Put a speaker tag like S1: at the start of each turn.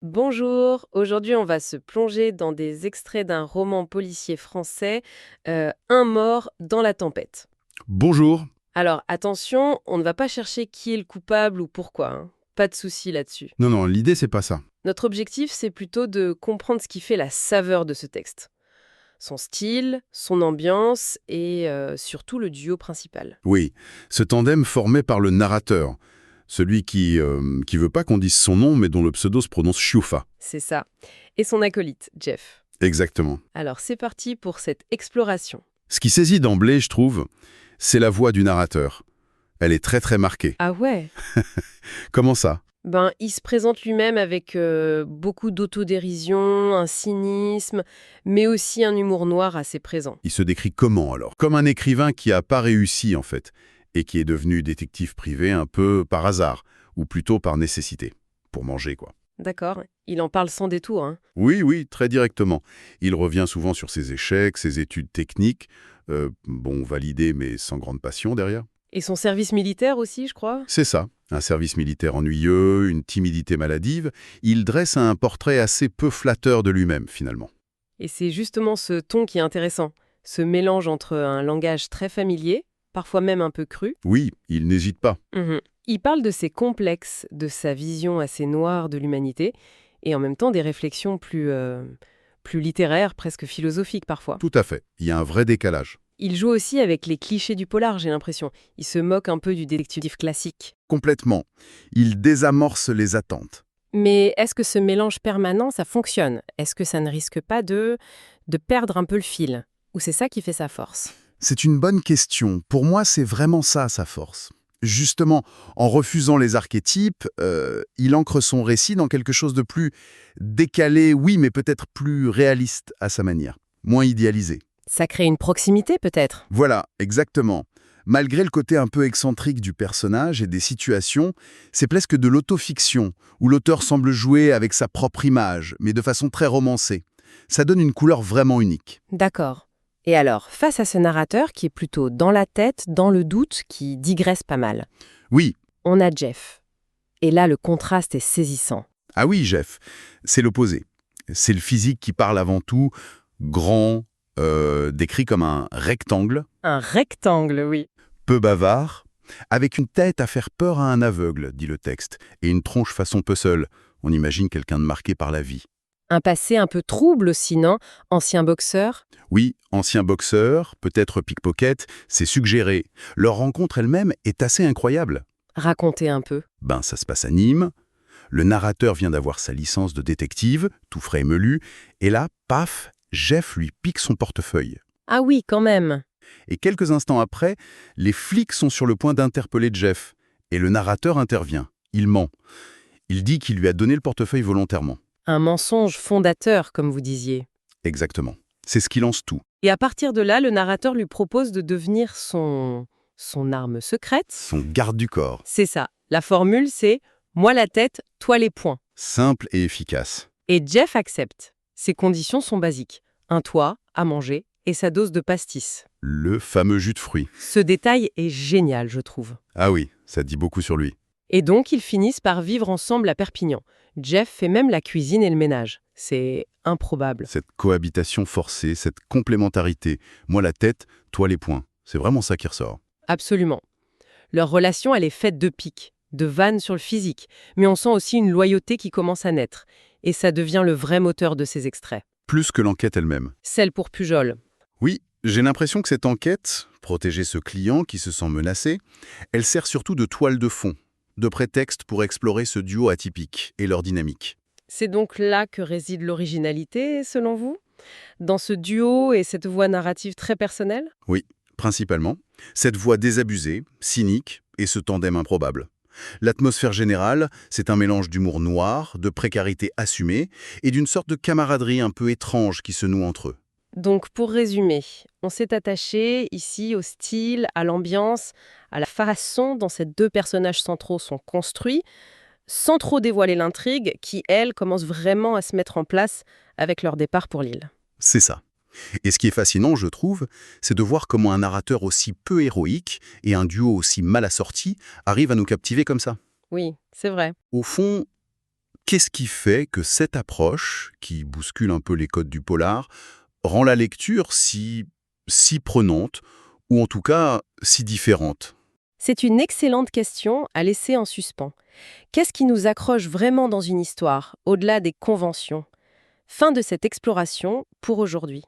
S1: Bonjour, aujourd'hui on va se plonger dans des extraits d'un roman policier français, Un mort dans la tempête.
S2: Bonjour.
S1: Alors attention, on ne va pas chercher qui est le coupable ou pourquoi, hein. Pas de souci là-dessus.
S2: Non, non, l'idée, c'est pas ça.
S1: Notre objectif, c'est plutôt de comprendre ce qui fait la saveur de ce texte. Son style, son ambiance et surtout le duo principal.
S2: Oui, ce tandem formé par le narrateur, celui qui veut pas qu'on dise son nom, mais dont le pseudo se prononce Chioufa.
S1: C'est ça. Et son acolyte, Jeff.
S2: Exactement.
S1: Alors c'est parti pour cette exploration.
S2: Ce qui saisit d'emblée, je trouve, c'est la voix du narrateur. Elle est très très marquée.
S1: Ah ouais.
S2: Comment ça?
S1: Il se présente lui-même avec beaucoup d'autodérision, un cynisme, mais aussi un humour noir assez présent.
S2: Il se décrit comment alors? Comme un écrivain qui a pas réussi en fait, et qui est devenu détective privé un peu par hasard, ou plutôt par nécessité, pour manger quoi.
S1: D'accord. Il en parle sans détour, hein.
S2: Oui, oui, très directement. Il revient souvent sur ses échecs, ses études techniques, bon, validées mais sans grande passion derrière.
S1: Et son service militaire aussi, je crois.
S2: C'est ça, un service militaire ennuyeux, une timidité maladive. Il dresse un portrait assez peu flatteur de lui-même, finalement.
S1: Et c'est justement ce ton qui est intéressant. Ce mélange entre un langage très familier, parfois même un peu cru.
S2: Oui, il n'hésite pas.
S1: Il parle de ses complexes, de sa vision assez noire de l'humanité, et en même temps des réflexions plus littéraires, presque philosophiques parfois.
S2: Tout à fait, il y a un vrai décalage.
S1: Il joue aussi avec les clichés du polar, j'ai l'impression. Il se moque un peu du détective classique.
S2: Complètement. Il désamorce les attentes.
S1: Mais est-ce que ce mélange permanent, ça fonctionne? Est-ce que ça ne risque pas de perdre un peu le fil? Ou c'est ça qui fait sa force?
S2: C'est une bonne question. Pour moi, c'est vraiment ça, sa force. Justement, en refusant les archétypes, il ancre son récit dans quelque chose de plus décalé, oui, mais peut-être plus réaliste à sa manière, moins idéalisé.
S1: Ça crée une proximité peut-être?
S2: Voilà, exactement. Malgré le côté un peu excentrique du personnage et des situations, c'est presque de l'autofiction, où l'auteur semble jouer avec sa propre image, mais de façon très romancée. Ça donne une couleur vraiment unique.
S1: D'accord. Et alors, face à ce narrateur qui est plutôt dans la tête, dans le doute, qui digresse pas mal,
S2: Oui,
S1: on a Jeff. Et là, le contraste est saisissant.
S2: ah oui, Jeff, c'est l'opposé. C'est le physique qui parle avant tout, grand, décrit comme un rectangle,
S1: Un rectangle, oui.
S2: peu bavard, avec une tête à faire peur à un aveugle, dit le texte, et une tronche façon puzzle. On imagine quelqu'un de marqué par la vie.
S1: Un passé un peu trouble aussi, non? Ancien boxeur?
S2: Oui, ancien boxeur, peut-être pickpocket, c'est suggéré. Leur rencontre elle-même est assez incroyable.
S1: Racontez un peu.
S2: Ça se passe à Nîmes. Le narrateur vient d'avoir sa licence de détective, tout frais et melu, et là, paf, Jeff lui pique son portefeuille.
S1: Ah oui, quand même.
S2: Et quelques instants après, les flics sont sur le point d'interpeller Jeff, et le narrateur intervient. Il ment. Il dit qu'il lui a donné le portefeuille volontairement.
S1: Un mensonge fondateur, comme vous disiez.
S2: Exactement. C'est ce qui lance tout.
S1: Et à partir de là, le narrateur lui propose de devenir son arme secrète.
S2: Son garde du corps.
S1: C'est ça. La formule, c'est moi la tête, toi les poings.
S2: Simple et efficace.
S1: Et Jeff accepte. Ses conditions sont basiques. Un toit, à manger et sa dose de pastis.
S2: Le fameux jus de fruits.
S1: Ce détail est génial, je trouve.
S2: Ah oui, ça dit beaucoup sur lui.
S1: Et donc, ils finissent par vivre ensemble à Perpignan. Jeff fait même la cuisine et le ménage. C'est improbable.
S2: Cette cohabitation forcée, cette complémentarité. Moi la tête, toi les poings. C'est vraiment ça qui ressort.
S1: Absolument. Leur relation, elle est faite de pics, de vannes sur le physique, mais on sent aussi une loyauté qui commence à naître. Et ça devient le vrai moteur de ces extraits.
S2: Plus que l'enquête elle-même.
S1: Celle pour Pujol.
S2: Oui, j'ai l'impression que cette enquête, protéger ce client qui se sent menacé, elle sert surtout de toile de fond, de prétexte pour explorer ce duo atypique et leur dynamique.
S1: C'est donc là que réside l'originalité, selon vous? Dans ce duo et cette voix narrative très personnelle?
S2: Oui, principalement, cette voix désabusée, cynique et ce tandem improbable. L'atmosphère générale, c'est un mélange d'humour noir, de précarité assumée et d'une sorte de camaraderie un peu étrange qui se noue entre eux.
S1: Donc, pour résumer, on s'est attaché ici au style, à l'ambiance, à la façon dont ces deux personnages centraux sont construits, sans trop dévoiler l'intrigue qui, elle, commence vraiment à se mettre en place avec leur départ pour l'île.
S2: C'est ça. Et ce qui est fascinant, je trouve, c'est de voir comment un narrateur aussi peu héroïque et un duo aussi mal assorti arrivent à nous captiver comme ça.
S1: Oui, c'est vrai.
S2: Au fond, Qu'est-ce qui fait que cette approche, qui bouscule un peu les codes du polar, rend la lecture si prenante, ou en tout cas si différente?
S1: C'est une excellente question à laisser en suspens. Qu'est-ce qui nous accroche vraiment dans une histoire, au-delà des conventions? Fin de cette exploration pour aujourd'hui.